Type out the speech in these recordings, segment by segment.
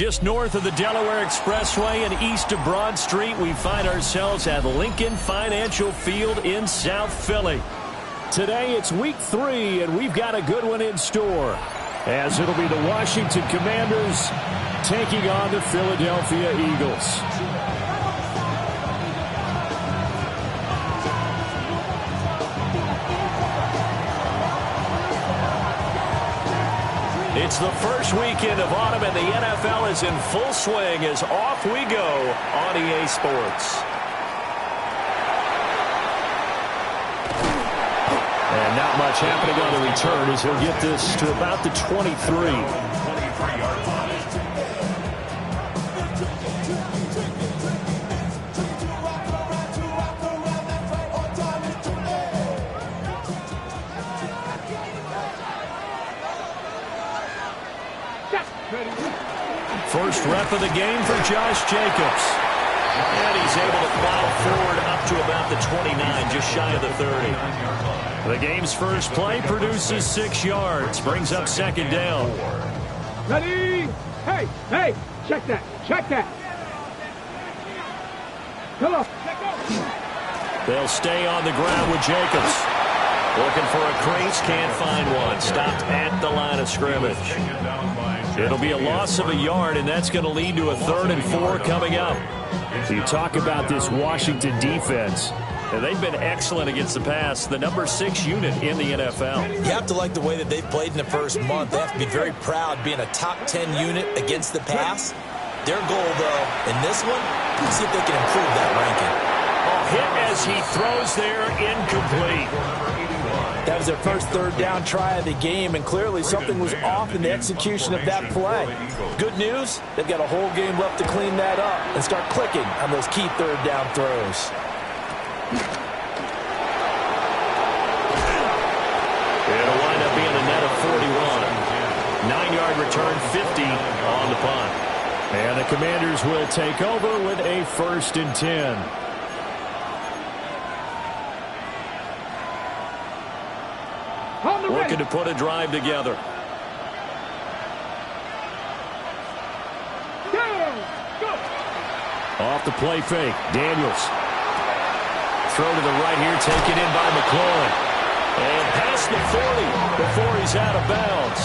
Just north of the Delaware Expressway and east of Broad Street, we find ourselves at Lincoln Financial Field in South Philly. Today it's week 3, and we've got a good one in store, as it'll be the Washington Commanders taking on the Philadelphia Eagles. It's the first weekend of autumn, and the NFL is in full swing as off we go on EA Sports. And not much happening on the return as he'll get this to about the 23. First rep of the game for Josh Jacobs. And he's able to plow forward up to about the 29, just shy of the 30. The game's first play produces 6 yards, brings up second down. Ready? Hey, check that. Come on. They'll stay on the ground with Jacobs. Looking for a crease, can't find one. Stopped at the line of scrimmage. It'll be a loss of a yard, and that's going to lead to a 3rd and 4 coming up. You talk about this Washington defense, and they've been excellent against the pass, the number 6 unit in the NFL. You have to like the way that they've played in the first month. They have to be very proud being a top 10 unit against the pass. Their goal, though, in this one, is see if they can improve that ranking. Hit as he throws there, incomplete. That was their first 3rd down try of the game, and clearly something was off in the execution of that play. Good news, they've got a whole game left to clean that up and start clicking on those key 3rd down throws. It'll wind up being a net of 41. 9-yard return, 50 on the punt. And the Commanders will take over with a 1st and 10. Looking to put a drive together. Off the play fake, Daniels. Throw to the right here, taken in by McLaurin. And past the 40 before he's out of bounds.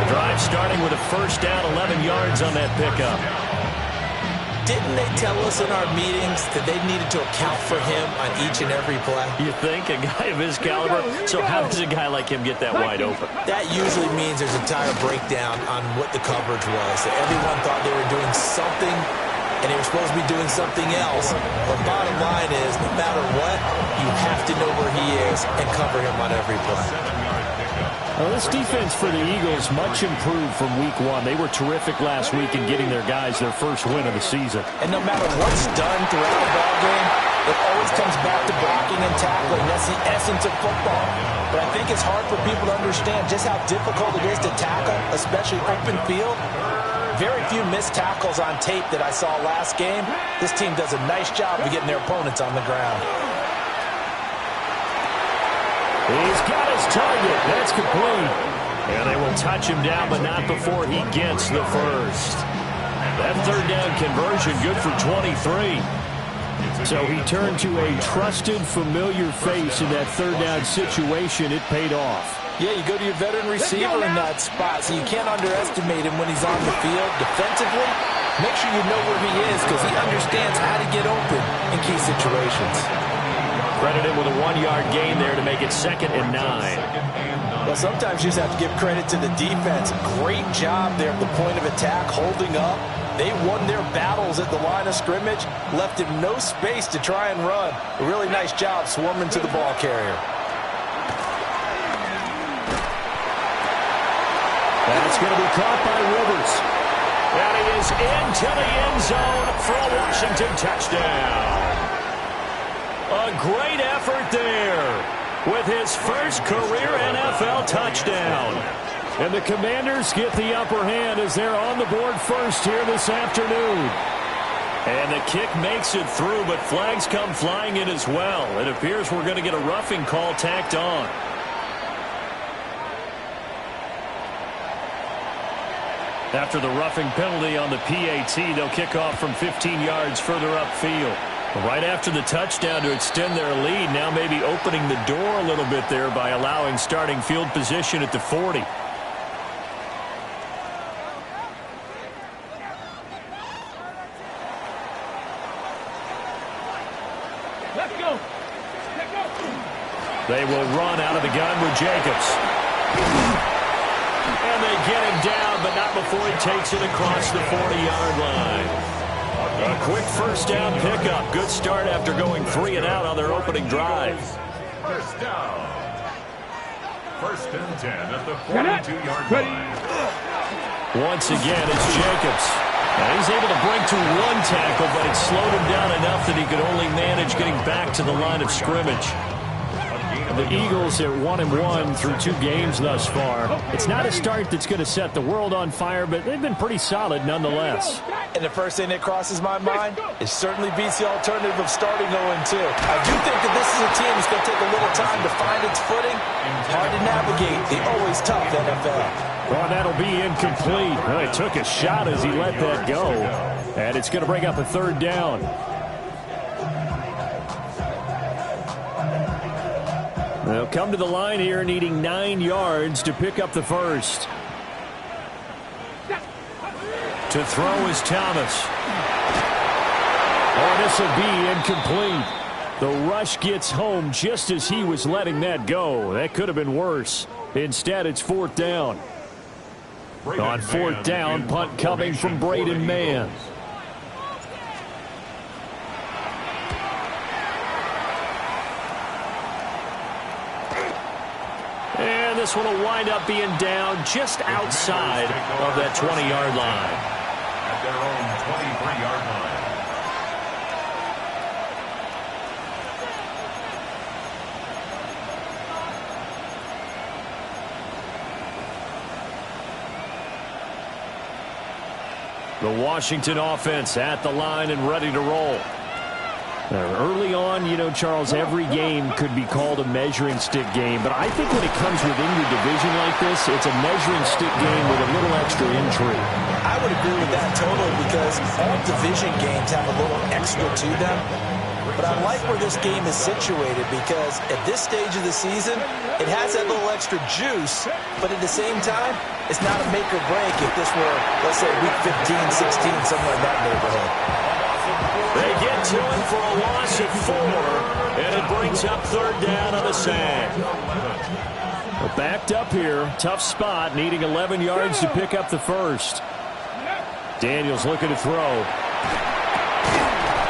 The drive starting with a 1st down, 11 yards on that pickup. Didn't they tell us in our meetings that they needed to account for him on each and every play? You think? A guy of his caliber? So how does a guy like him get that wide open? That usually means there's a tire breakdown on what the coverage was. That everyone thought they were doing something, and they were supposed to be doing something else. But bottom line is, no matter what, you have to know where he is and cover him on every play. Well, this defense for the Eagles much improved from week 1. They were terrific last week in getting their guys their first win of the season. And no matter what's done throughout the ballgame, it always comes back to blocking and tackling. That's the essence of football. But I think it's hard for people to understand just how difficult it is to tackle, especially open field. Very few missed tackles on tape that I saw last game. This team does a nice job of getting their opponents on the ground. He's got his target. That's complete. And they will touch him down, but not before he gets the first. That 3rd down conversion good for 23. So he turned to a trusted, familiar face in that 3rd down situation. It paid off. Yeah, you go to your veteran receiver in that spot, so you can't underestimate him when he's on the field. Defensively, make sure you know where he is because he understands how to get open in key situations. Credit him with a 1-yard gain there to make it 2nd and 9. Well, sometimes you just have to give credit to the defense. Great job there at the point of attack, holding up. They won their battles at the line of scrimmage, left him no space to try and run. A really nice job swarming to the ball carrier. That's going to be caught by Rivers. And he is into the end zone for a Washington touchdown. A great effort there with his first career NFL touchdown. And the Commanders get the upper hand as they're on the board first here this afternoon. And the kick makes it through, but flags come flying in as well. It appears we're going to get a roughing call tacked on. After the roughing penalty on the PAT, they'll kick off from 15 yards further upfield. Right after the touchdown to extend their lead, now maybe opening the door a little bit there by allowing starting field position at the 40. Let's go. Let's go. They will run out of the gun with Jacobs. And they get him down, but not before he takes it across the 40-yard line. A quick first down pickup. Good start after going 3 and out on their opening drive. First down. First and 10 at the 42-yard line. Once again, it's Jacobs. And he's able to break to one tackle, but it slowed him down enough that he could only manage getting back to the line of scrimmage. The Eagles are 1-1 through 2 games thus far. It's not a start that's going to set the world on fire, but they've been pretty solid nonetheless. And the first thing that crosses my mind, it certainly beats the alternative of starting 0-2. I do think that this is a team that's going to take a little time to find its footing. Hard to navigate the always tough NFL. Well, that'll be incomplete. Well, he took a shot as he let that go. And it's going to bring up a third down. They'll come to the line here needing 9 yards to pick up the first. To throw is Thomas. Oh, this will be incomplete. The rush gets home just as he was letting that go. That could have been worse. Instead, it's 4th down. On 4th down, punt coming from Braden Mann. And this one will wind up being down just outside of that 20-yard line. At their own 23-yard line. The Washington offense at the line and ready to roll. Early on, you know, Charles, every game could be called a measuring stick game, but I think when it comes within your division like this, it's a measuring stick game with a little extra intrigue. I would agree with that totally because all division games have a little extra to them. But I like where this game is situated because at this stage of the season, it has that little extra juice, but at the same time, it's not a make or break if this were, let's say, week 15, 16, somewhere in that neighborhood. They get to him for a loss of 4, and it brings up 3rd down on the sack. Backed up here, tough spot, needing 11 yards to pick up the first. Daniels looking to throw.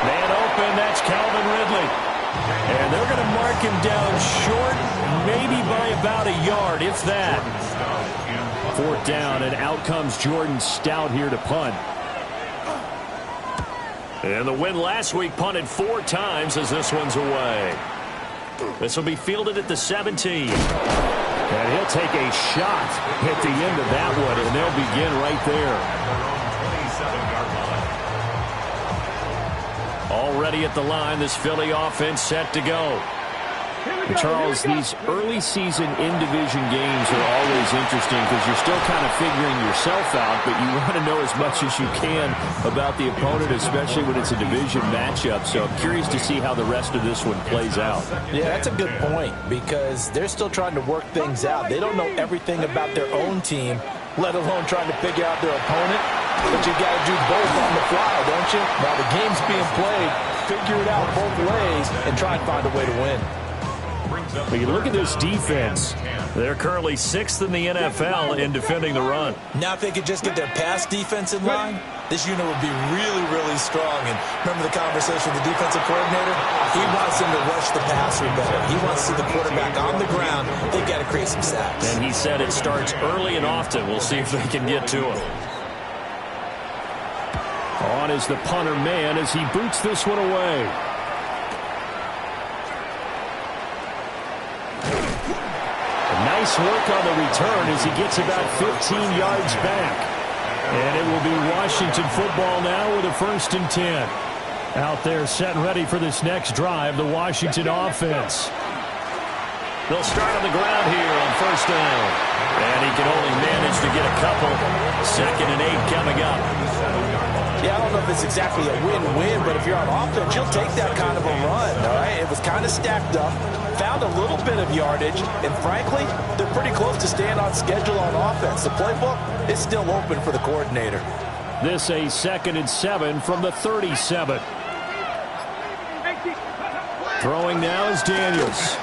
Man open, that's Calvin Ridley. And they're going to mark him down short, maybe by about a yard, if that. 4th down, and out comes Jordan Stout here to punt. And the win last week punted 4 times as this one's away. This will be fielded at the 17. And he'll take a shot at the end of that one, and they'll begin right there. Already at the line, this Philly offense set to go. Charles, these early season in-division games are always interesting because you're still kind of figuring yourself out, but you want to know as much as you can about the opponent, especially when it's a division matchup. So I'm curious to see how the rest of this one plays out. Yeah, that's a good point because they're still trying to work things out. They don't know everything about their own team, let alone trying to figure out their opponent. But you got to do both on the fly, don't you? While the game's being played, figure it out both ways and try and find a way to win. When you look at this defense, they're currently 6th in the NFL in defending the run. Now if they could just get their pass defense in line, this unit would be really, really strong. And remember the conversation with the defensive coordinator? He wants them to rush the passer better. He wants to see the quarterback on the ground. They've got to create some sacks. And he said it starts early and often. We'll see if they can get to him. On is the punter man as he boots this one away. Nice work on the return as he gets about 15 yards back. And it will be Washington football now with a 1st and 10. Out there set and ready for this next drive, the Washington offense. They'll start on the ground here on 1st down. And he can only manage to get a couple. 2nd and 8 coming up. Yeah, I don't know if it's exactly a win-win, but if you're on offense, you'll take that kind of a run, all right? It was kind of stacked up, found a little bit of yardage, and frankly, they're pretty close to staying on schedule on offense. The playbook is still open for the coordinator. This a 2nd and 7 from the 37. Throwing now is Daniels.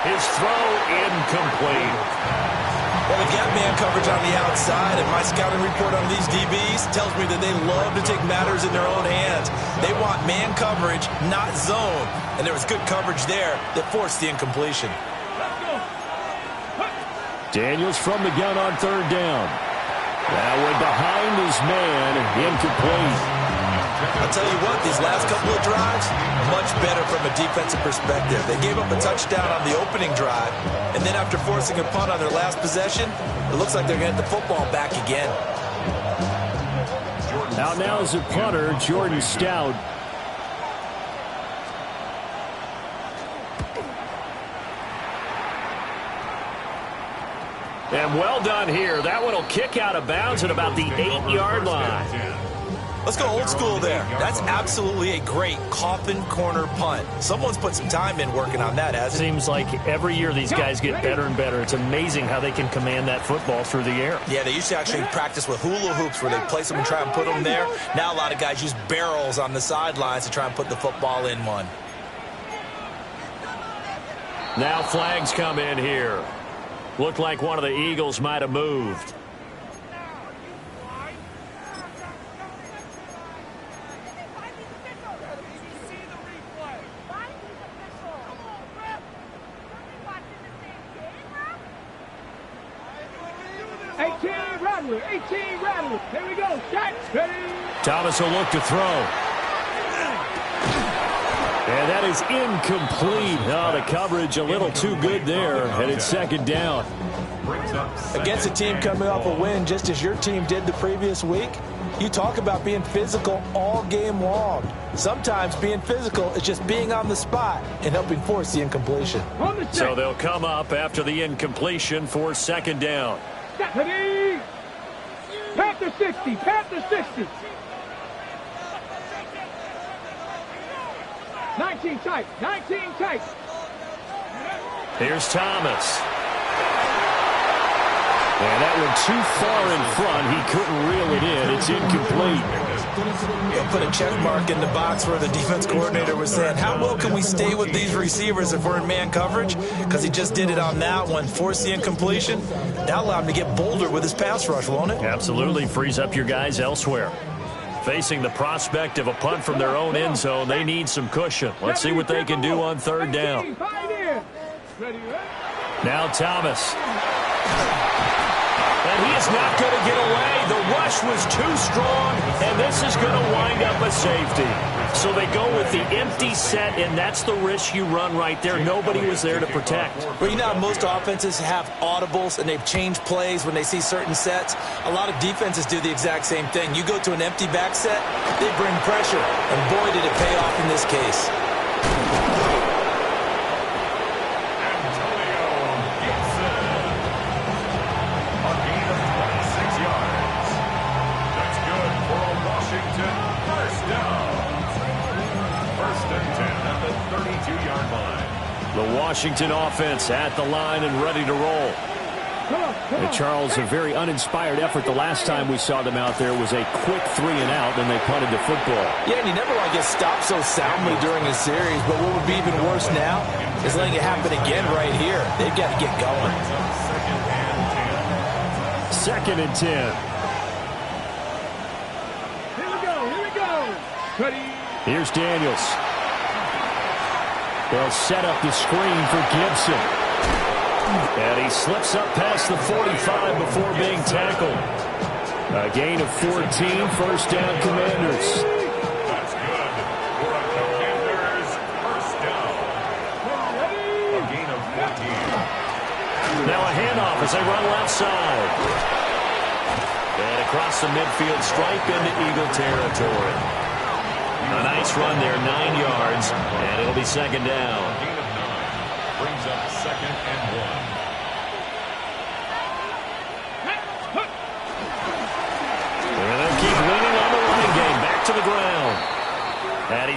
His throw incomplete. Well, we got man coverage on the outside, and my scouting report on these DBs tells me that they love to take matters in their own hands. They want man coverage, not zone. And there was good coverage there that forced the incompletion. Daniels from the gun on 3rd down. That one behind his man, incomplete. I'll tell you what, these last couple of drives, much better from a defensive perspective. They gave up a touchdown on the opening drive, and then after forcing a punt on their last possession, it looks like they're going to get the football back again. Out now is a punter, Jordan Stout. And well done here. That one will kick out of bounds at about the 8-yard line. Let's go old school there. That's absolutely a great coffin corner punt. Someone's put some time in working on that, hasn't it? Seems like every year these guys get better and better. It's amazing how they can command that football through the air. Yeah, they used to actually practice with hula hoops where they place them and try and put them there. Now a lot of guys use barrels on the sidelines to try and put the football in one. Now flags come in here. Looked like one of the Eagles might have moved. Rattler, 18 Rattler. There we go. Shot. Ready. Thomas will look to throw. And that is incomplete. Oh, the coverage a little too good there. And it's 2nd down. Against a team coming off a win just as your team did the previous week, you talk about being physical all game long. Sometimes being physical is just being on the spot and helping force the incompletion. So they'll come up after the incompletion for 2nd down. Ready. Panther 60. Panther 60. 19 tight. 19 tight. Here's Thomas. And that one too far in front. He couldn't reel it in. It's incomplete. They'll put a check mark in the box where the defense coordinator was saying, how well can we stay with these receivers if we're in man coverage? Because he just did it on that one, forced the incompletion. That allowed him to get bolder with his pass rush, won't it? Absolutely. Frees up your guys elsewhere. Facing the prospect of a punt from their own end zone, they need some cushion. Let's see what they can do on 3rd down. Now Thomas. And he is not going to get away. The rush was too strong, and this is going to wind up a safety. So they go with the empty set, and that's the risk you run right there. Nobody was there to protect. Well, you know how most offenses have audibles, and they've changed plays when they see certain sets. A lot of defenses do the exact same thing. You go to an empty back set, they bring pressure, and boy, did it pay off in this case. The Washington offense at the line and ready to roll. And Charles, a very uninspired effort the last time we saw them out there was a quick 3 and out, and they punted the football. Yeah, and you never want to get stopped so soundly during a series, but what would be even worse now is letting it happen again right here. They've got to get going. 2nd and 10. Here we go. Here we go. Ready. Here's Daniels. They'll set up the screen for Gibson. And he slips up past the 45 before being tackled. A gain of 14, 1st down Commanders. That's good for a Commanders first down. A gain of 14. Now a handoff as they run left side. And across the midfield stripe into Eagle territory. A nice run there, 9 yards, and it'll be 2nd down. A gain of 9 brings up 2nd and 1.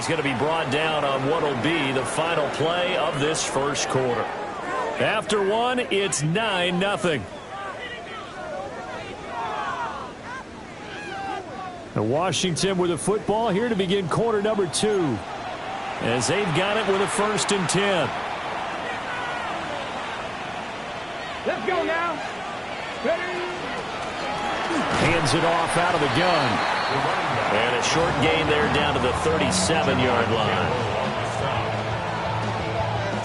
he's going to be brought down on what will be the final play of this first quarter. After one, it's 9-0. Washington with the football here to begin quarter number 2. As they've got it with a 1st and 10. Let's go now. Ready? Hands it off out of the gun. And a short gain there down to the 37-yard line.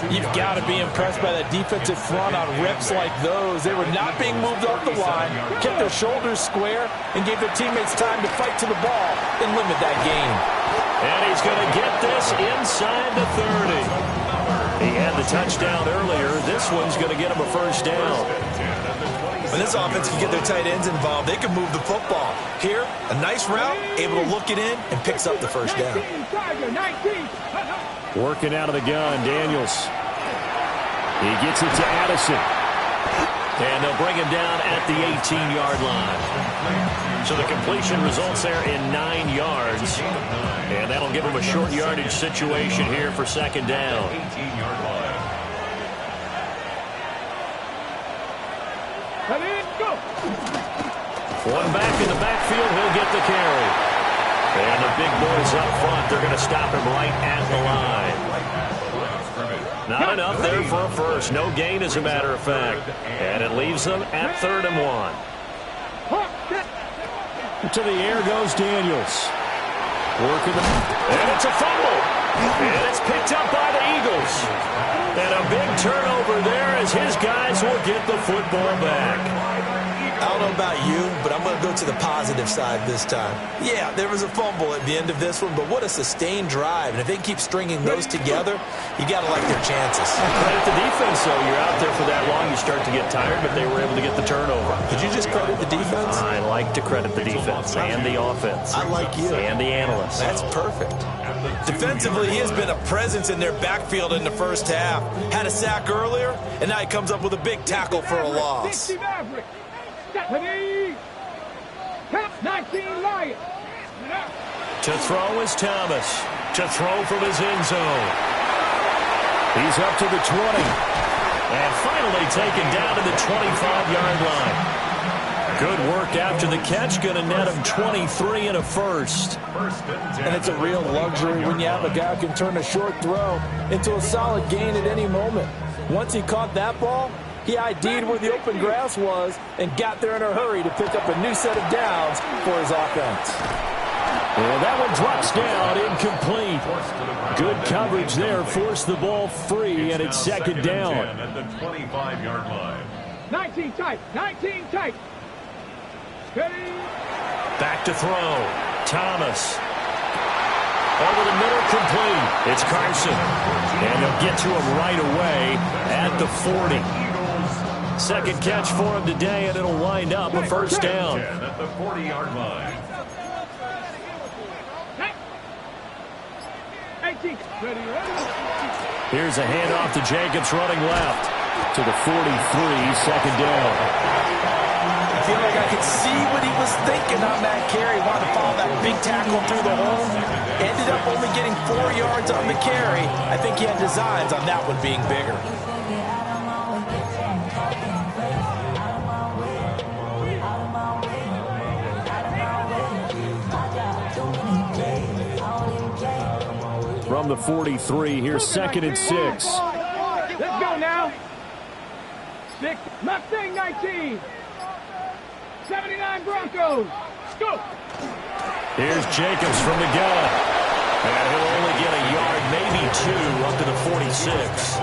You've got to be impressed by that defensive front on reps like those. They were not being moved off the line, kept their shoulders square, and gave their teammates time to fight to the ball and limit that gain. And he's going to get this inside the 30. He had the touchdown earlier. This one's going to get him a 1st down. When this offense can get their tight ends involved, they can move the football. Here, a nice route, able to look it in, and picks up the 1st down. 19. Working out of the gun, Daniels. He gets it to Addison. And they'll bring him down at the 18-yard line. So the completion results there in 9 yards. And that'll give him a short yardage situation here for 2nd down. 18-yard line. Come in, go. One back in the backfield, he'll get the carry. And the big boys up front, they're going to stop him right at the line. Not enough there for a 1st. No gain, as a matter of fact. And it leaves them at 3rd and 1. To the air goes Daniels. Working the... And it's a fumble. And it's picked up by the Eagles. And a big turnover there as his guys will get the football back. I don't know about you, but I'm going to go to the positive side this time. Yeah, there was a fumble at the end of this one, but what a sustained drive. And if they keep stringing those together, you got to like their chances. Credit the defense, though. You're out there for that long, you start to get tired, but they were able to get the turnover. Did you just credit the defense? I like to credit the defense and the offense. I like you. And the analysts. That's perfect. Defensively, he has been a presence in their backfield in the 1st half. Had a sack earlier, and now he comes up with a big tackle for a loss. 19 Lions. To throw is Thomas. To throw from his end zone. He's up to the 20. And finally taken down to the 25-yard line. Good work after the catch. Going to net him 23 and a 1st. And it's a real luxury when you have a guy who can turn a short throw into a solid gain at any moment. Once he caught that ball, he ID'd where the open grass was and got there in a hurry to pick up a new set of downs for his offense. Well, that one drops down, incomplete. Good coverage there, forced the ball free, and it's 2nd down. At the 25-yard line. 19 tight. Steady. Back to throw. Thomas. Over the middle, complete. It's Carson. And they'll get to him right away at the 40. 2nd catch for him today, and it'll wind up a 1st down. At the 40-yard line. 18. Ready. Here's a handoff to Jacobs running left. To the 43, 2nd down. I feel like I could see what he was thinking on that carry. Wanted to follow that big tackle through the hole. Ended up only getting 4 yards on the carry. I think he had designs on that one being bigger. From the 43, here's 2nd and 6. Let's go now. 6. Mustang 19. 79 Broncos. Go. Here's Jacobs from the gun. And he'll only get a yard, maybe 2, up to the 46.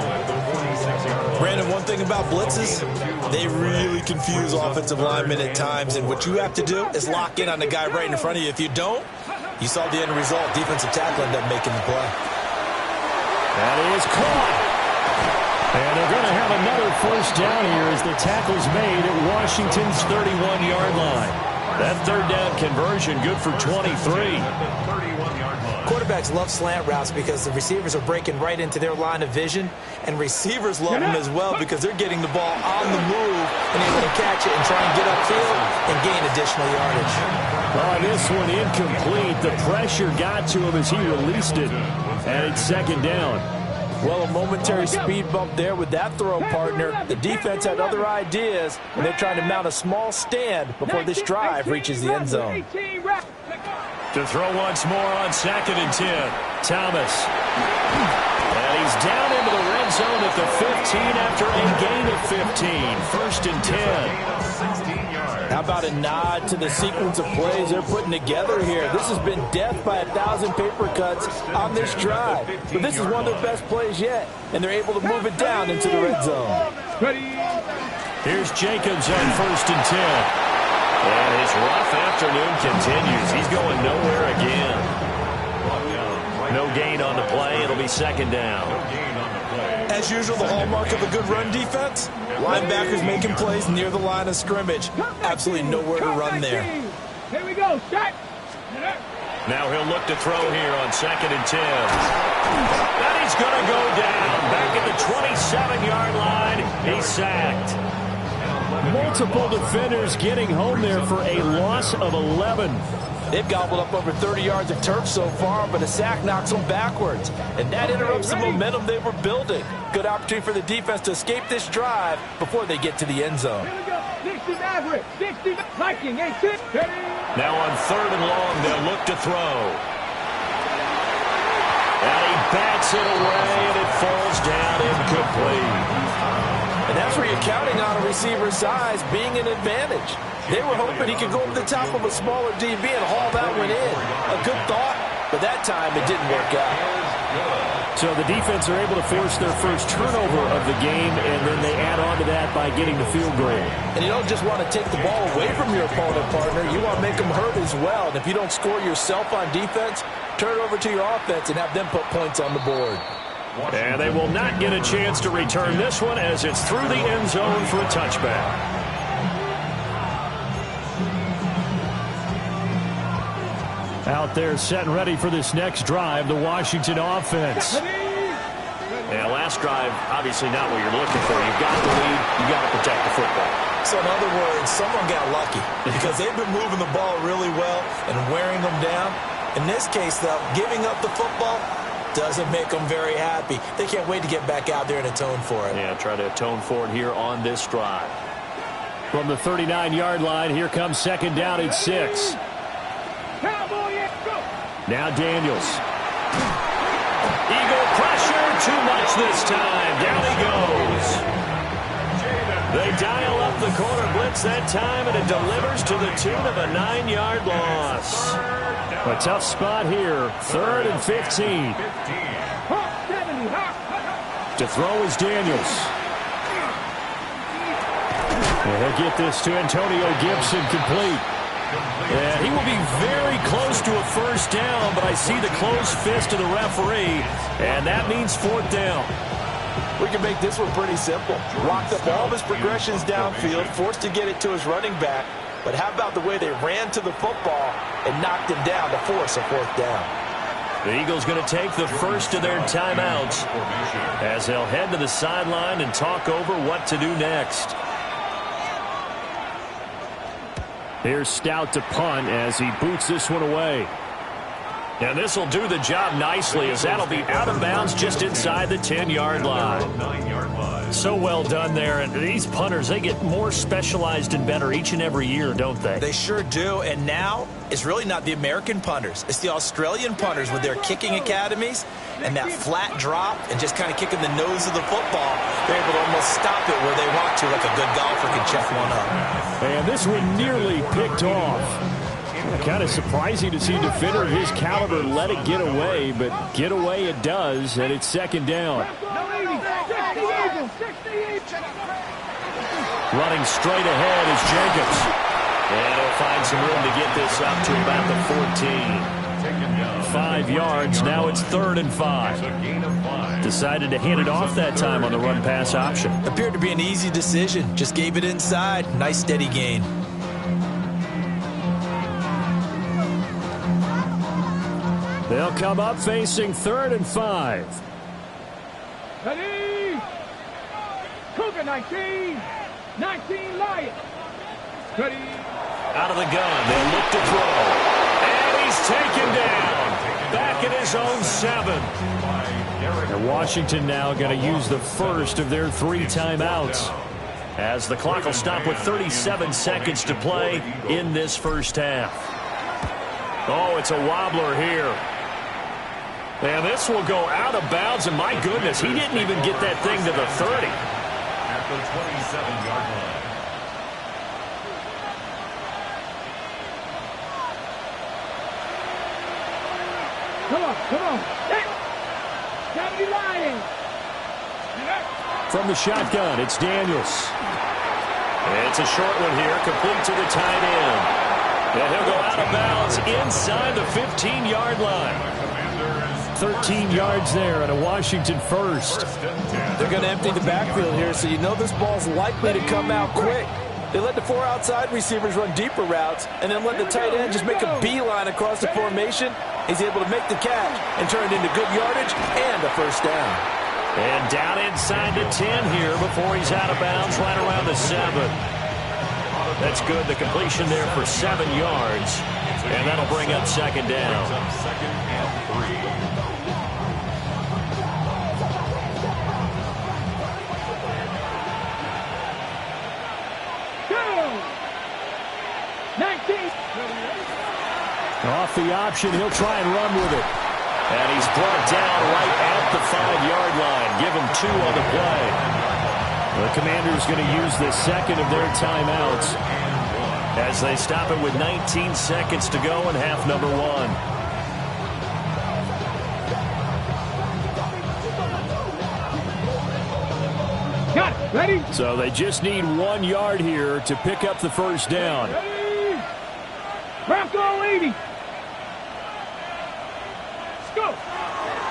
Brandon, one thing about blitzes, they really confuse offensive linemen at times, and what you have to do is lock in on the guy right in front of you. If you don't, you saw the end result. Defensive tackle ended up making the play. That is caught. And they're going to have another 1st down here as the tackle's made at Washington's 31-yard line. That 3rd down conversion good for 23. Quarterbacks love slant routes because the receivers are breaking right into their line of vision, and receivers love them as well because they're getting the ball on the move and able to catch it and try and get upfield and gain additional yardage. Oh, this one incomplete. The pressure got to him as he released it. And it's second down. Well, a momentary speed bump there with that throw, partner. The defense had other ideas, and they're trying to mount a small stand before this drive reaches the end zone. To throw once more on 2nd and 10. Thomas. And he's down into the red zone at the 15 after a gain of 15. 1st and 10. How about a nod to the sequence of plays they're putting together here? This has been death by 1,000 paper cuts on this drive. But this is one of their best plays yet, and they're able to move it down into the red zone. Here's Jacobs on 1st and 10. And his rough afternoon continues. He's going nowhere again. No gain on the play. It'll be 2nd down. As usual, the hallmark of a good run defense, linebackers making plays near the line of scrimmage. Absolutely nowhere to run there. Here we go, shot. Now he'll look to throw here on 2nd and 10. And he's going to go down. Back at the 27-yard line. He's sacked. Multiple defenders getting home there for a loss of 11. They've gobbled up over 30 yards of turf so far, but a sack knocks them backwards. And that interrupts the momentum they were building. Good opportunity for the defense to escape this drive before they get to the end zone. Here we go. 60 Maverick. 60 Viking. 8 Now on 3rd and long, they'll look to throw. And he bats it away, and it falls down incomplete. And that's where you're counting on a receiver's size being an advantage. They were hoping he could go over the top of a smaller DB and haul that one in. A good thought, but that time it didn't work out. So the defense are able to force their first turnover of the game, and then they add on to that by getting the field goal. And you don't just want to take the ball away from your opponent, partner. You want to make them hurt as well. And if you don't score yourself on defense, turn it over to your offense and have them put points on the board. And they will not get a chance to return this one as it's through the end zone for a touchback. Out there set and ready for this next drive, the Washington offense. Yeah, last drive, obviously not what you're looking for. You've got the lead. You've got to protect the football. So in other words, someone got lucky because they've been moving the ball really well and wearing them down. In this case, though, giving up the football doesn't make them very happy. They can't wait to get back out there and atone for it. Yeah, try to atone for it here on this drive. From the 39-yard line, here comes 2nd down and 6. Now Daniels. Eagle pressure, too much this time. Down he goes. They dial up the corner blitz that time, and it delivers to the tune of a 9-yard loss. A tough spot here. 3rd and 15. To throw is Daniels. And he'll get this to Antonio Gibson complete. And he will be very close to a first down, but I see the closed fist of the referee, and that means 4th down. We can make this one pretty simple. Locked up all of his progressions downfield, forced to get it to his running back, but how about the way they ran to the football and knocked him down to force a 4th down? The Eagles going to take the first of their timeouts as they'll head to the sideline and talk over what to do next. Here's Stout to punt as he boots this one away. And this will do the job nicely as that'll be out of bounds just inside the 10-yard line. So well done there. And these punters, they get more specialized and better each and every year, don't they? They sure do. And now it's really not the American punters. It's the Australian punters with their kicking academies and that flat drop and just kind of kicking the nose of the football. They're able to almost stop it where they want to, like a good golfer can check one up. And this one nearly picked off. Kind of surprising to see a defender of his caliber let it get away, but get away it does, and it's 2nd down. Running straight ahead is Jacobs. And he'll find some room to get this up to about the 14. 5 yards, now it's 3rd and 5. Decided to hand it off that time on the run-pass option. Appeared to be an easy decision. Just gave it inside. Nice steady gain. They'll come up facing 3rd and 5. Ready? Cougar 19. 19 Lions. Ready. Out of the gun, they look to throw. And he's taken down. Back at his own 7. And Washington now going to use the first of their 3 timeouts, as the clock will stop with 37 seconds to play in this first half. Oh, it's a wobbler here. And this will go out of bounds, and my goodness, he didn't even get that thing to the 30. At the 27-yard line. Come on. Hey. 70 Lions. From the shotgun, it's Daniels. It's a short one here, complete to the tight end. And he'll go out of bounds inside the 15-yard line. 13 yards there and a Washington first. They're going to empty the backfield here, so you know this ball's likely to come out quick. They let the 4 outside receivers run deeper routes and then let the tight end just make a beeline across the formation. He's able to make the catch and turn it into good yardage and a first down. And down inside the 10 here before he's out of bounds, right around the 7. That's good. The completion there for 7 yards. And that'll bring up second down. Second and 3. 19. Off the option, he'll try and run with it. And he's brought down right at the 5-yard line. Give him 2 on the play. The Commanders going to use the second of their timeouts as they stop it with 19 seconds to go in half number 1. Got it. Ready? So they just need 1 yard here to pick up the first down. Ready. Bronco 80. Let's go.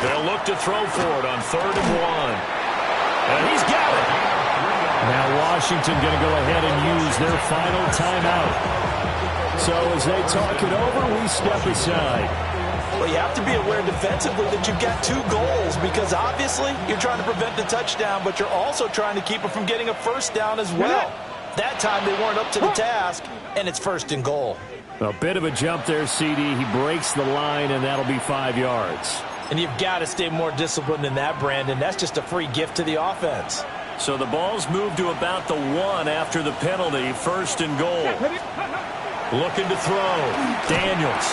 They'll look to throw for it on 3rd and 1. And he's got it. Now Washington going to go ahead and use their final timeout. So as they talk it over, we step aside. Well, you have to be aware defensively that you've got 2 goals, because obviously you're trying to prevent the touchdown, but you're also trying to keep it from getting a first down as well. That time they weren't up to the task, and it's 1st and goal. A bit of a jump there, CD. He breaks the line, and that'll be 5 yards. And you've got to stay more disciplined than that, Brandon. That's just a free gift to the offense. So the ball's moved to about the 1 after the penalty. 1st and goal. Looking to throw. Daniels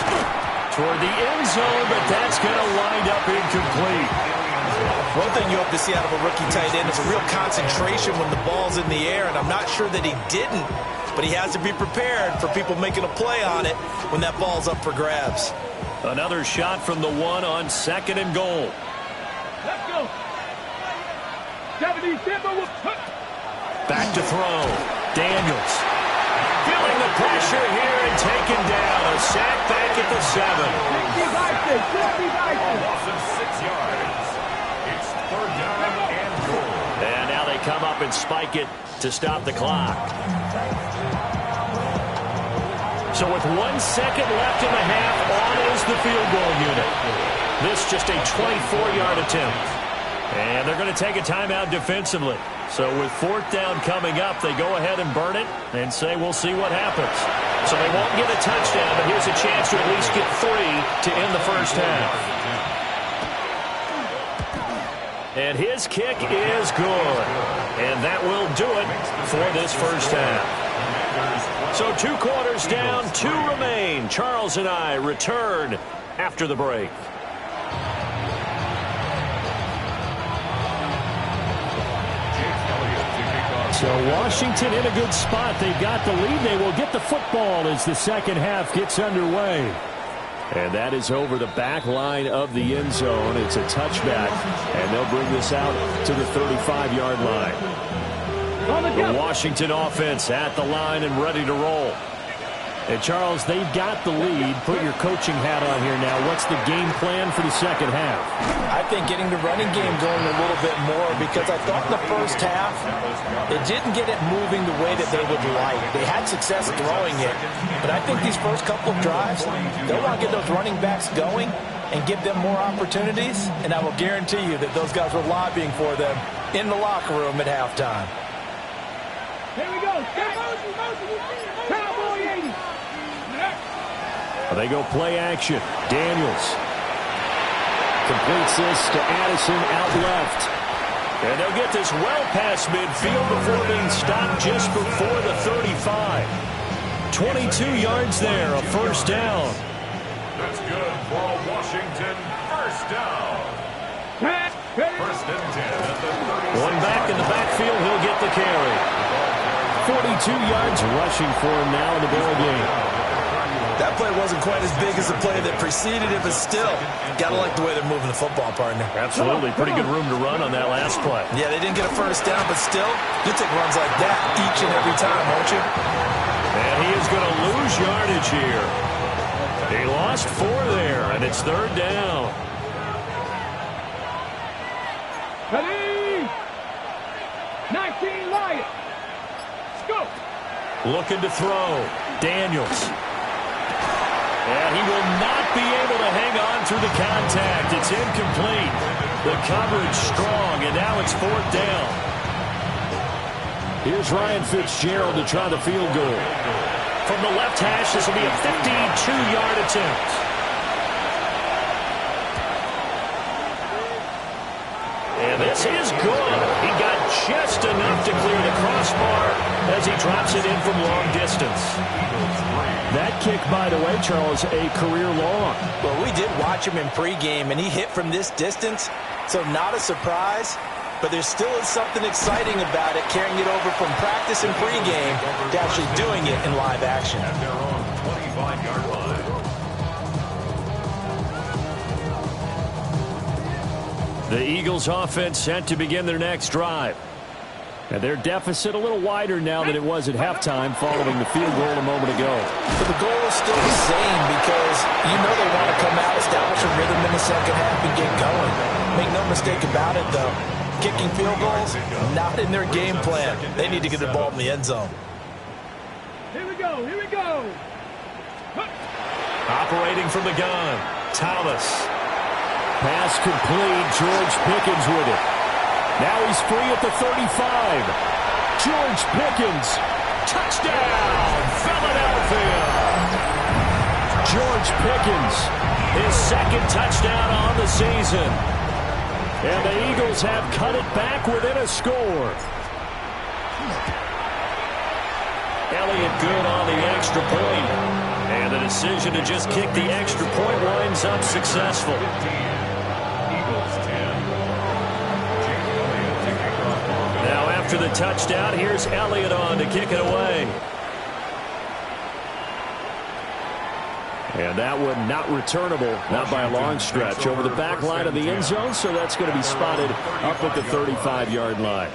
toward the end zone, but that's going to wind up incomplete. One thing you hope to see out of a rookie tight end is a real concentration when the ball's in the air, and I'm not sure that he didn't, but he has to be prepared for people making a play on it when that ball's up for grabs. Another shot from the 1 on 2nd and goal. Let's go. 70 Simba will put. Back to throw. Daniels feeling the pressure here and taken down. A sack back at the 7. Loss of 6 yards. It's 3rd down and goal. And now they come up and spike it to stop the clock. So with 1 second left in the half, on is the field goal unit. This just a 24-yard attempt. And they're going to take a timeout defensively. So with 4th down coming up, they go ahead and burn it and say we'll see what happens. So they won't get a touchdown, but here's a chance to at least get 3 to end the first half. And his kick is good. And that will do it for this first half. So 2 quarters down, 2 remain. Charles and I return after the break. So Washington in a good spot. They've got the lead. They will get the football as the second half gets underway. And that is over the back line of the end zone. It's a touchback, and they'll bring this out to the 35-yard line. The Washington offense at the line and ready to roll. And, Charles, they've got the lead. Put your coaching hat on here now. What's the game plan for the second half? I think getting the running game going a little bit more, because I thought in the first half they didn't get it moving the way that they would like. They had success throwing it, but I think these first couple of drives, they'll want to get those running backs going and give them more opportunities, and I will guarantee you that those guys were lobbying for them in the locker room at halftime. Here we go. Cowboy 80. They go play action. Daniels completes this to Addison out left. And they'll get this well past midfield before being stopped just before the 35. 22 yards there, a first down. That's good for a Washington first down. First and 10 at the 36. One back in the backfield, he'll get the carry. 42 yards rushing for him now in the ball game. That play wasn't quite as big as the play that preceded it, but still, got to like the way they're moving the football, partner. Absolutely. Pretty good room to run on that last play. Yeah, they didn't get a first down, but still, you take runs like that each and every time, won't you? And he is going to lose yardage here. He lost 4 there, and it's third down. Ready? 19 Lions. Go. Looking to throw. Daniels. And he will not be able to hang on through the contact. It's incomplete. The coverage strong, and now it's fourth down. Here's Ryan Fitzgerald to try the field goal. From the left hash, this will be a 52-yard attempt. And this is good. He got just enough to clear the crossbar as he drops it in from long distance. That kick, by the way, Charles, a career long. Well, we did watch him in pregame, and he hit from this distance, so not a surprise. But there still is something exciting about it, carrying it over from practice and pregame to actually doing it in live action. At their own 25-yard line. The Eagles offense set to begin their next drive. And their deficit a little wider now than it was at halftime following the field goal a moment ago. But the goal is still the same because you know they want to come out, establish a rhythm in the second half, and get going. Make no mistake about it, though. Kicking field goals, not in their game plan. They need to get the ball in the end zone. Here we go. Here we go. Operating from the gun, Thomas. Pass complete. George Pickens with it. Now he's free at the 35. George Pickens. Touchdown, Philadelphia. George Pickens, his second touchdown on the season. And the Eagles have cut it back within a score. Elliott good on the extra point. And the decision to just kick the extra point winds up successful. Eagles 10. Now after the touchdown, here's Elliott on to kick it away. And that one not returnable, not by a long stretch, over the back line of the end zone, so that's going to be spotted up at the 35-yard line.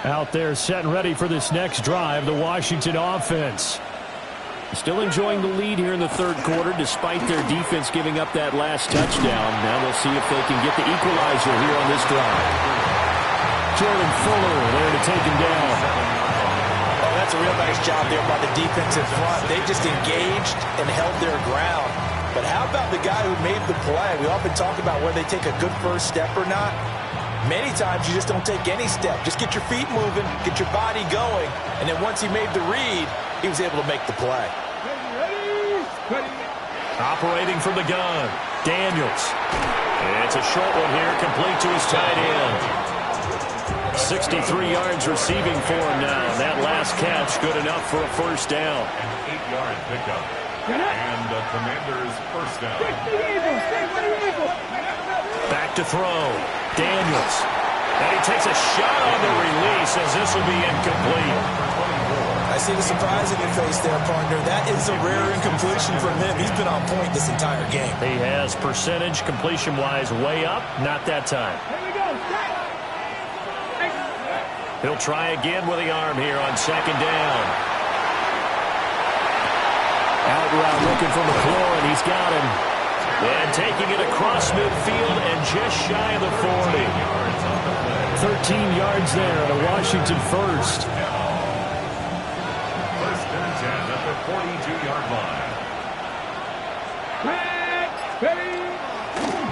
Out there set and ready for this next drive, the Washington offense. Still enjoying the lead here in the third quarter, despite their defense giving up that last touchdown. Now we'll see if they can get the equalizer here on this drive. Jordan Fuller there to take him down. That's a real nice job there by the defensive front. They just engaged and held their ground. But how about the guy who made the play? We often talk about whether they take a good first step or not. Many times you just don't take any step. Just get your feet moving, get your body going, and then once he made the read, he was able to make the play. Ready. Operating from the gun, Daniels. And it's a short one here, complete to his tight end. 63 yards receiving for him now. That last catch good enough for a first down. An 8-yard pickup. And the Commanders' first down. Back to throw. Daniels. And he takes a shot on the release as this will be incomplete. I see the surprise in your face there, partner. That is a rare incompletion from him. He's been on point this entire game. He has percentage completion-wise way up. Not that time. Here we go. He'll try again with the arm here on second down. Out route looking for McLaurin. He's got him. And taking it across midfield and just shy of the 40. 13 yards there at a Washington first. First and 10 at the 42-yard line.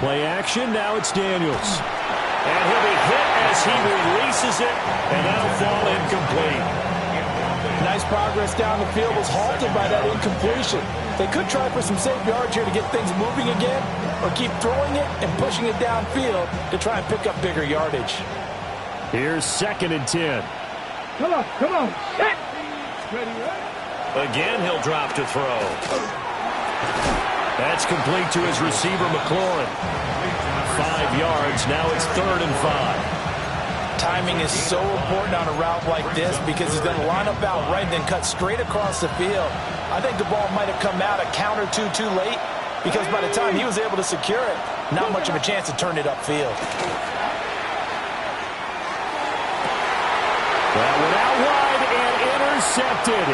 Play action. Now it's Daniels. And he'll be hit as he releases it, and that'll fall incomplete. Nice progress down the field, was halted by that incompletion. They could try for some safe yards here to get things moving again, or keep throwing it and pushing it downfield to try and pick up bigger yardage. Here's 2nd and 10. Come on, come on. Set. Ready, ready. Again, he'll drop to throw. That's complete to his receiver, McLaurin. 5 yards. Now it's 3rd and 5. Timing is so important on a route like this because he's going to line up out right and then cut straight across the field. I think the ball might have come out a count or two too late because by the time he was able to secure it, not much of a chance to turn it upfield. That went out wide and intercepted.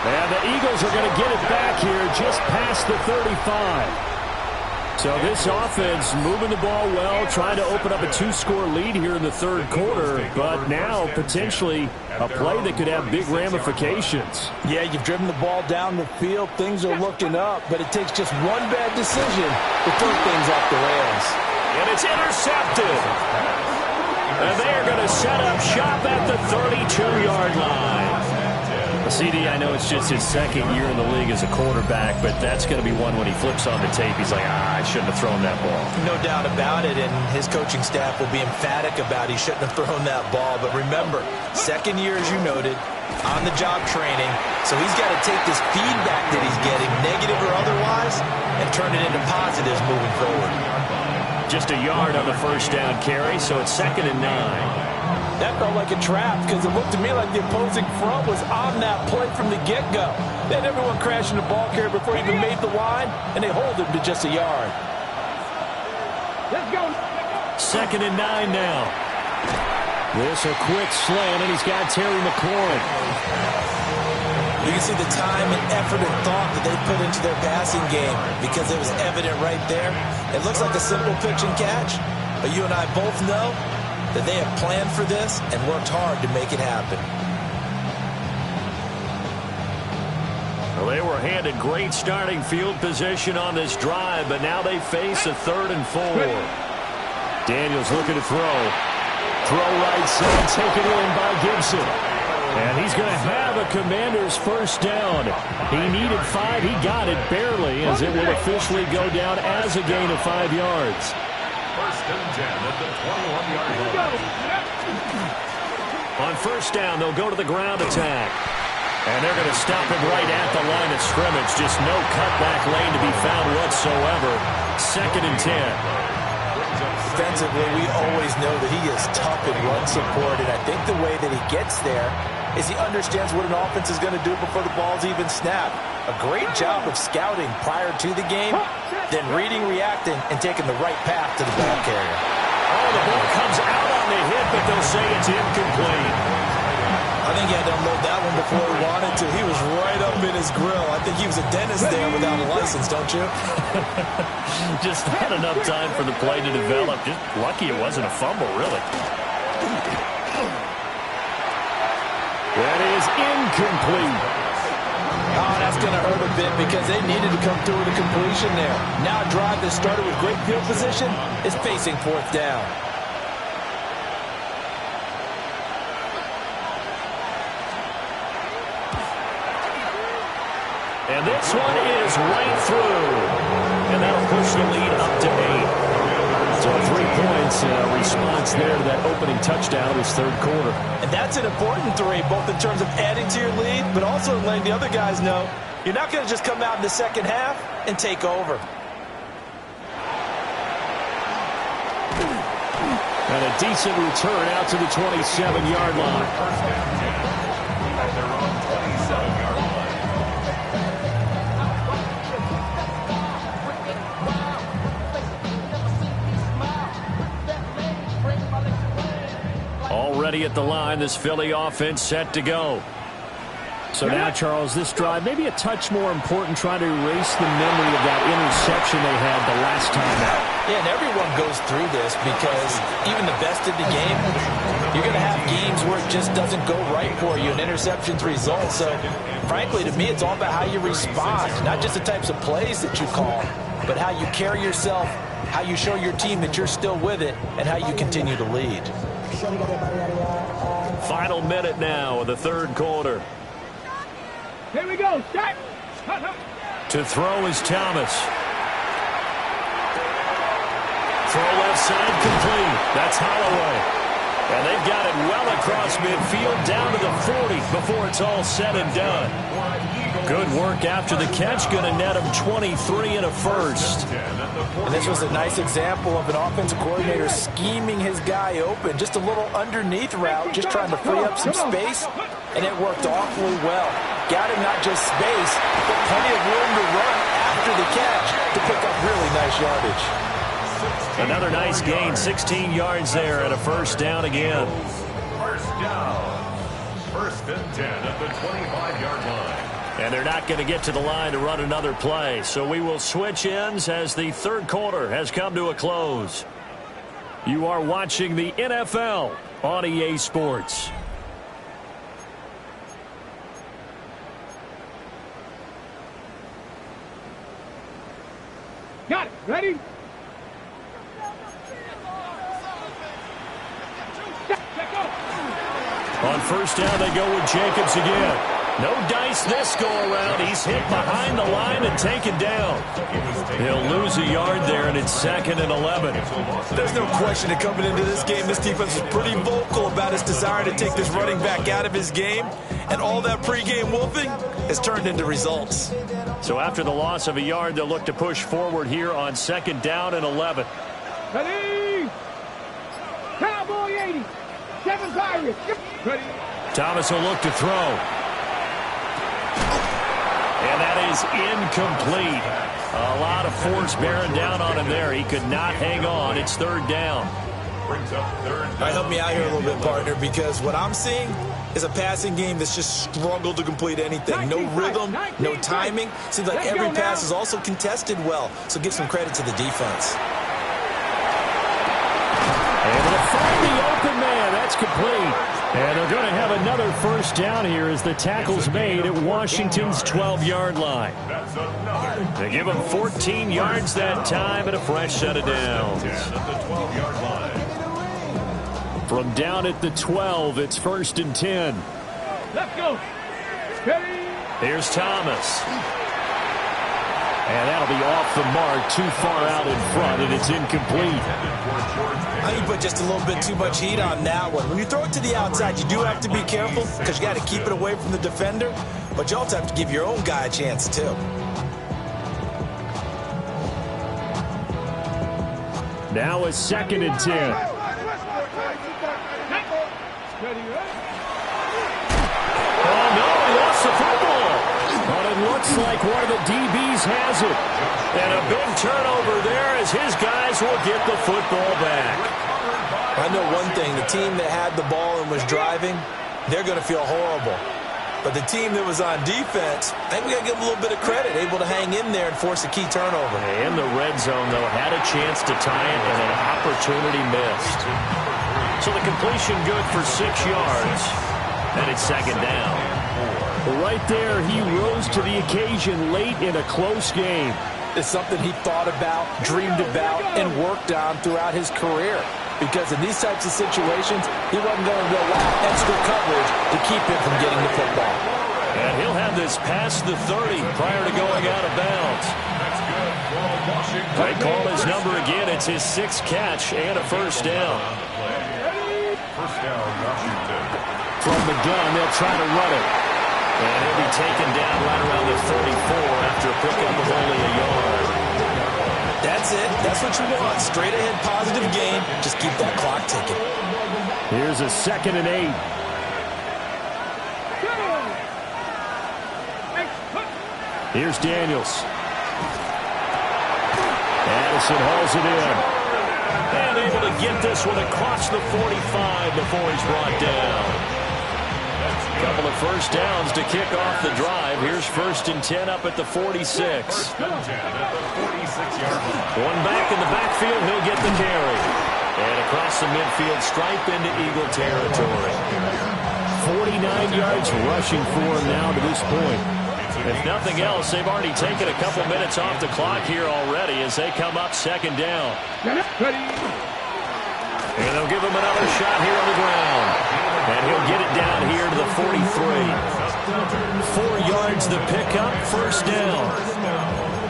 And the Eagles are going to get it back here just past the 35. So this offense moving the ball well, trying to open up a 2-score lead here in the 3rd quarter, but now potentially a play that could have big ramifications. Yeah, you've driven the ball down the field. Things are looking up, but it takes just one bad decision to throw things off the rails. And it's intercepted. And they're going to set up shop at the 32-yard line. CD, I know it's just his 2nd year in the league as a quarterback, but that's going to be one when he flips on the tape. He's like, I shouldn't have thrown that ball. No doubt about it, and his coaching staff will be emphatic about he shouldn't have thrown that ball. But remember, 2nd year, as you noted, on-the-job training, so he's got to take this feedback that he's getting, negative or otherwise, and turn it into positives moving forward. Just a yard on the 1st down carry, so it's 2nd and 9. That felt like a trap because it looked to me like the opposing front was on that play from the get-go. They had everyone crashing the ball carrier before he even made the line, and they hold him to just a yard. Let's go. 2nd and 9 now. This a quick slant, and he's got Terry McLaurin. You can see the time and effort and thought that they put into their passing game because it was evident right there. It looks like a simple pitch and catch, but you and I both know that they have planned for this and worked hard to make it happen. Well, they were handed great starting field position on this drive, but now they face a 3rd and 4. Daniels looking to throw. Throw right side, taken in by Gibson. And he's going to have a Commander's 1st down. He needed 5. He got it barely as it will officially go down as a gain of 5 yards. 1st and 10 at the 21-yard line. On 1st down, they'll go to the ground attack. And they're going to stop him right at the line of scrimmage. Just no cutback lane to be found whatsoever. 2nd and 10. Defensively, we always know that he is tough in run support, and I think the way that he gets there is he understands what an offense is going to do before the ball's even snapped. A great job of scouting prior to the game, then reading, reacting, and taking the right path to the ball carrier. Oh, the ball comes out on the hit, but they'll say it's incomplete. I think he had to unload that one before he wanted to. He was right up in his grill. I think he was a dentist there without a license, don't you? Just not enough time for the play to develop. Just lucky it wasn't a fumble, really. That is incomplete. Oh, that's going to hurt a bit because they needed to come through with a completion there. Now a drive that started with great field position is facing 4th down. And this one is right through. And that'll push the lead up to 8. So 3 points, response there to that opening touchdown this 3rd quarter. And that's an important 3, both in terms of adding to your lead, but also letting the other guys know you're not going to just come out in the 2nd half and take over. And a decent return out to the 27-yard line. At their own 27-yard line. Already at the line, this Philly offense set to go. So now, Charles, this drive maybe a touch more important, trying to erase the memory of that interception they had the last time out. Yeah, and everyone goes through this because even the best in the game, you're going to have games where it just doesn't go right for you, and interceptions result. So, frankly, to me, it's all about how you respond, not just the types of plays that you call, but how you carry yourself how you show your team that you're still with it, and how you continue to lead. Final minute now of the third quarter. Here we go. Start. To throw is Thomas. Throw left side complete. That's Holloway. And they've got it well across midfield down to the 40 before it's all said and done. Good work after the catch. Going to net him 23 and a first. And this was a nice example of an offensive coordinator scheming his guy open. Just a little underneath route, just trying to free up some space. And it worked awfully well. Got him not just space, but plenty of room to run after the catch to pick up really nice yardage. Another nice gain, 16 yards there and a first down again. First down. First and 10 at the 25-yard line. And they're not going to get to the line to run another play. So we will switch ends as the third quarter has come to a close. You are watching the NFL on EA Sports. Got it. Ready? On first down, they go with Jacobs again. No dice this go-around. He's hit behind the line and taken down. He'll lose a yard there, and it's 2nd and 11. There's no question that coming into this game, this defense is pretty vocal about its desire to take this running back out of his game. And all that pregame wolfing has turned into results. So after the loss of a yard, they'll look to push forward here on 2nd down and 11. Ready? Cowboy 80. 7 Pirates. Ready? Thomas will look to throw. And that is incomplete. A lot of force bearing down on him there. He could not hang on. It's 3rd down. All right, help me out here a little bit, partner, because what I'm seeing is a passing game that's just struggled to complete anything. No rhythm, no timing. Seems like every pass is also contested well. So give some credit to the defense. Able to find the open man. That's complete. And they're going to have another first down here as the tackle's made at Washington's 12-yard line. They give him 14 yards that time and a fresh set of downs. From down at the 12, it's 1st and 10. Let's go. Ready? Here's Thomas. And that'll be off the mark, too far out in front, and it's incomplete. I think you put just a little bit too much heat on that one. When you throw it to the outside, you do have to be careful because you got to keep it away from the defender, but you also have to give your own guy a chance, too. Now a 2nd and 10. Oh, no, he lost the football. But it looks like one of the DBs has it. And a big turnover there as his guys will get the football back. I know one thing. The team that had the ball and was driving, they're going to feel horrible. But the team that was on defense, I think we got to give them a little bit of credit, able to hang in there and force a key turnover. In the red zone, though, had a chance to tie it and an opportunity missed. So the completion good for 6 yards. And it's 2nd down. Right there, he rose to the occasion late in a close game. It's something he thought about, dreamed about, and worked on throughout his career. Because in these types of situations, he wasn't going to allow extra coverage to keep him from getting the football. And he'll have this past the 30 prior to going out of bounds. They call his number again. It's his 6th catch and a first down. First down, Washington. From the gun, they'll try to run it. And he'll be taken down right around the 34 after a pickup of only a yard. That's it. That's what you want. Straight ahead positive gain. Just keep that clock ticking. Here's a 2nd and 8. Here's Daniels. Addison hauls it in. And able to get this one across the 45 before he's brought down. Couple of first downs to kick off the drive. Here's 1st and 10 up at the 46. One back in the backfield, he'll get the carry. And across the midfield stripe into Eagle territory. 49 yards rushing for him now to this point. If nothing else, they've already taken a couple minutes off the clock here already as they come up second down. And they'll give him another shot here on the ground. And he'll get it down here to the 43. 4 yards the pickup, first down.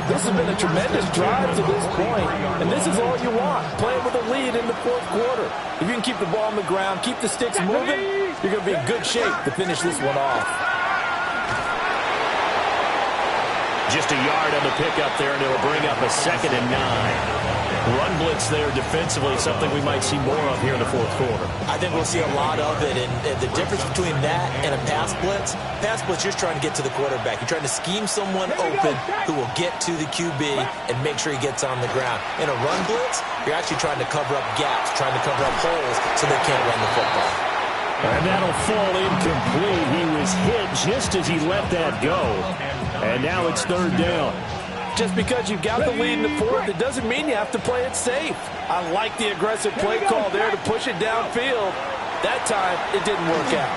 This has been a tremendous drive to this point, and this is all you want, playing with a lead in the fourth quarter. If you can keep the ball on the ground, keep the sticks moving, you're going to be in good shape to finish this one off. Just a yard on the pickup there, and it'll bring up a 2nd and 9. Run blitz there defensively, something we might see more of here in the fourth quarter. I think we'll see a lot of it, and the difference between that and a pass blitz, you're just trying to get to the quarterback. You're trying to scheme someone open who will get to the QB and make sure he gets on the ground. In a run blitz, you're actually trying to cover up gaps, trying to cover up holes so they can't run the football. And that'll fall incomplete. He was hit just as he let that go. And now it's 3rd down. Just because you've got the lead in the fourth, it doesn't mean you have to play it safe. I like the aggressive play call there to push it downfield. That time, it didn't work out.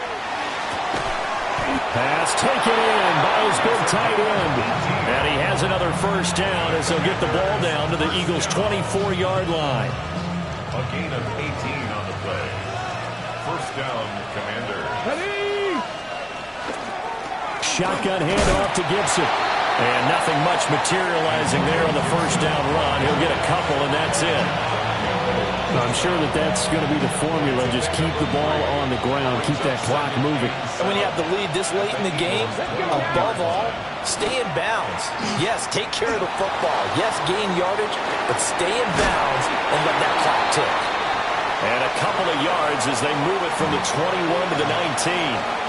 Pass taken in by his big tight end. And he has another first down as they'll get the ball down to the Eagles' 24-yard line. A gain of 18 on the play. First down, Commander. Shotgun handoff to Gibson. And nothing much materializing there on the first down run. He'll get a couple, and that's it. I'm sure that's going to be the formula. Just keep the ball on the ground. Keep that clock moving. And when you have the lead this late in the game, above all, stay in bounds. Yes, take care of the football. Yes, gain yardage, but stay in bounds and let that clock tick. And a couple of yards as they move it from the 21 to the 19.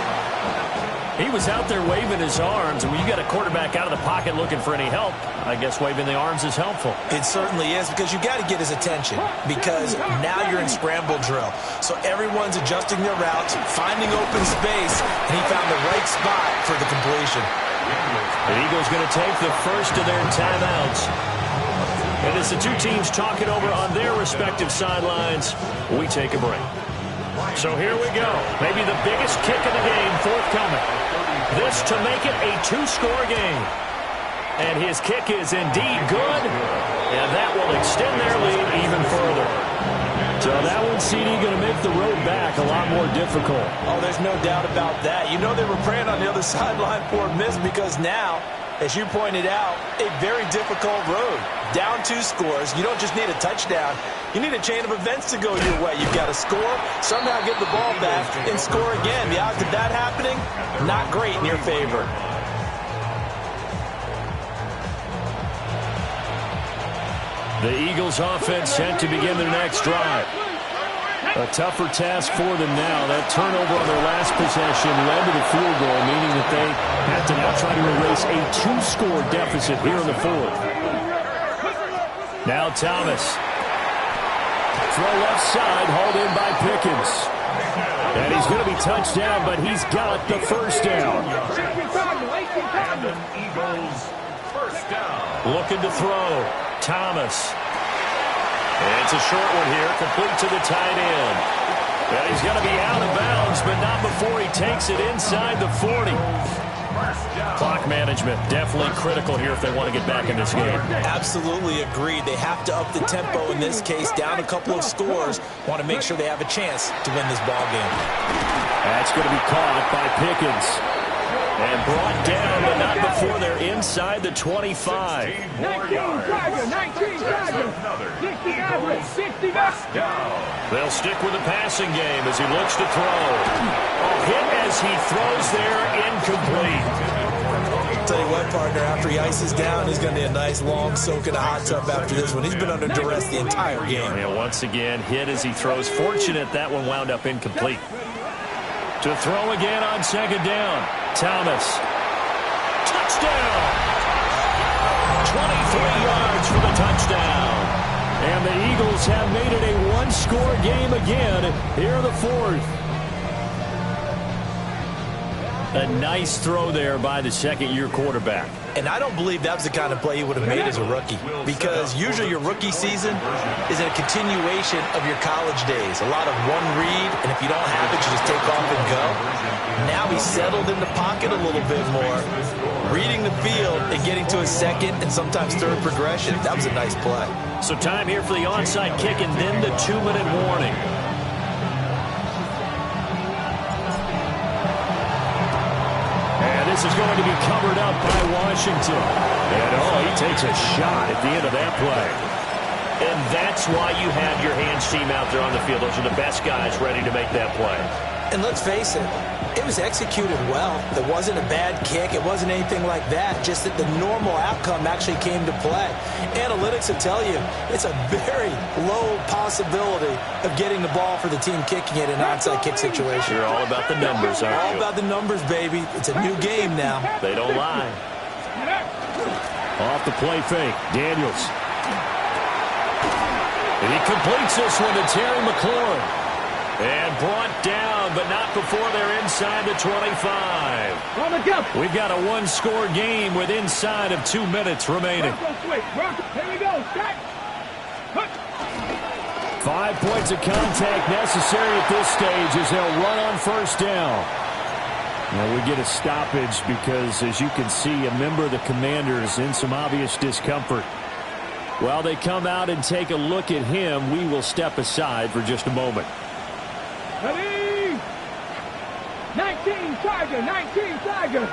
He was out there waving his arms, and when you got a quarterback out of the pocket looking for any help, I guess waving the arms is helpful. It certainly is, because you got to get his attention, because now you're in scramble drill. So everyone's adjusting their routes, finding open space, and he found the right spot for the completion. The Eagles going to take the first of their timeouts. And as the two teams talk it over on their respective sidelines, we take a break. So here we go. Maybe the biggest kick of the game forthcoming. This to make it a 2-score game. And his kick is indeed good. And that will extend their lead even further. So that one, CD, going to make the road back a lot more difficult. Oh, there's no doubt about that. You know they were praying on the other sideline for a miss, because now, as you pointed out, a very difficult road. Down 2 scores. You don't just need a touchdown. You need a chain of events to go your way. You've got to score, somehow get the ball back, and score again. The odds of that happening, not great in your favor. The Eagles offense set to begin their next drive. A tougher task for them now. That turnover on their last possession led to the field goal, meaning that they have to now try to erase a 2-score deficit here in the fourth. Now Thomas. Throw left side, hauled in by Pickens. And he's going to be touched down, but he's got the first down. Eagles, first down. Looking to throw. Thomas. And it's a short one here, complete to the tight end. And he's going to be out of bounds, but not before he takes it inside the 40. Clock management, definitely critical here if they want to get back in this game. Absolutely agreed. They have to up the tempo in this case, down a couple of scores. Want to make sure they have a chance to win this ball game. That's going to be caught by Pickens. And brought down, but not before they're inside the 25. 19 Tiger. 60 They'll stick with the passing game as he looks to throw. Hit as he throws there, incomplete. I'll tell you what, partner, after he ices down, he's going to need a nice long soak in a hot tub after this one. He's been under duress the entire game. And once again, hit as he throws. Fortunate that one wound up incomplete. To throw again on second down. Thomas. Touchdown! 23 yards for the touchdown. And the Eagles have made it a 1-score game again here in the fourth. A nice throw there by the second-year quarterback. And I don't believe that was the kind of play he would have made as a rookie, because usually your rookie season is a continuation of your college days. A lot of one read, and if you don't have it, you just take off and go. Now he's settled in the pocket a little bit more, reading the field and getting to his second and sometimes third progression. That was a nice play. So time here for the onside kick and then the 2-minute warning. And this is going to be covered up by Washington. And he takes a shot at the end of that play. And that's why you have your hands team out there on the field. Those are the best guys ready to make that play. And let's face it, it was executed well. It wasn't a bad kick. It wasn't anything like that. Just that the normal outcome actually came to play. Analytics will tell you it's a very low possibility of getting the ball for the team kicking it in an onside kick situation. You're all about the numbers, aren't you? All about the numbers, baby. It's a new game now. They don't lie. Off the play fake, Daniels. And he completes this one to Terry McLaurin. And brought down, but not before they're inside the 25. We've got a one-score game with inside of 2 minutes remaining. Here we go. 5 points of contact necessary at this stage as they'll run on first down. Now we get a stoppage because, as you can see, a member of the Commanders in some obvious discomfort. While they come out and take a look at him, we will step aside for just a moment. Ready? 19 Tiger, 19 Tiger.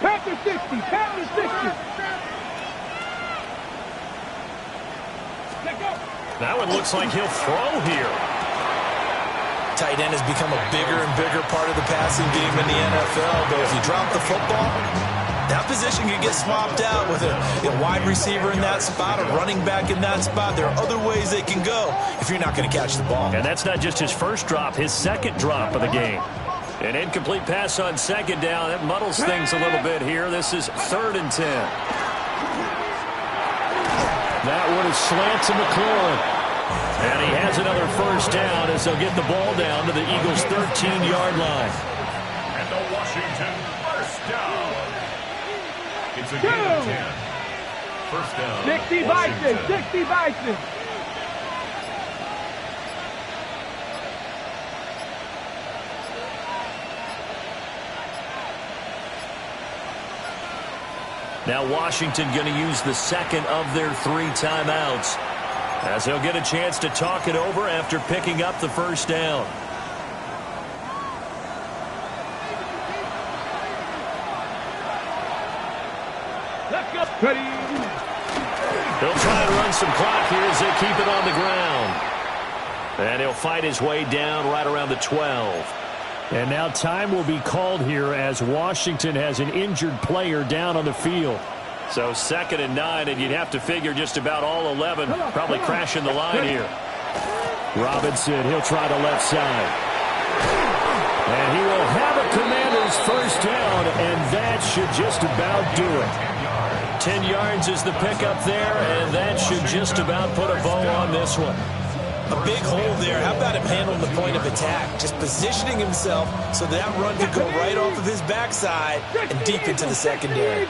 Panther 60, Panther 60. That one looks like he'll throw here. Tight end has become a bigger and bigger part of the passing game in the NFL, but if you drop the football, that position can get swapped out with a wide receiver in that spot, a running back in that spot. There are other ways they can go if you're not going to catch the ball. And that's not just his first drop, his second drop of the game. An incomplete pass on second down. That muddles things a little bit here. This is 3rd and 10. That one is slant to McLaurin. And he has another first down as they'll get the ball down to the Eagles' 13-yard line. And the Washington first down. It's a gain of 10. First down. 60 Bison, 60 Bison. Now Washington going to use the second of their 3 timeouts as they'll get a chance to talk it over after picking up the first down. Let's go. Ready. He'll try and run some clock here as they keep it on the ground. And he'll fight his way down right around the 12. And now time will be called here as Washington has an injured player down on the field. So 2nd and 9, and you'd have to figure just about all 11 probably crashing the line here. Robinson, he'll try to left side. And he will have a Commander's first down, and that should just about do it. 10 yards is the pickup there, and that should just about put a bow on this one. A big hole there. How about him handling the point of attack? Just positioning himself so that run could go right off of his backside and deep into the secondary.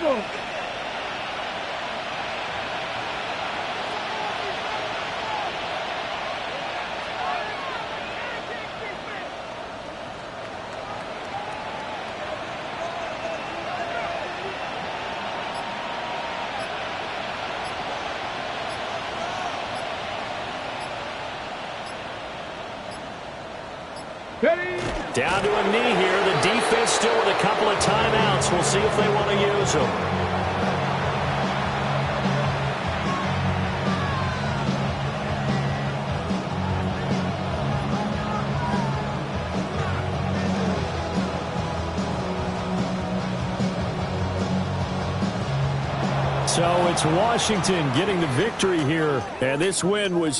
Down to a knee here. The defense still with a couple of timeouts. We'll see if they want to use them. So it's Washington getting the victory here. And this win was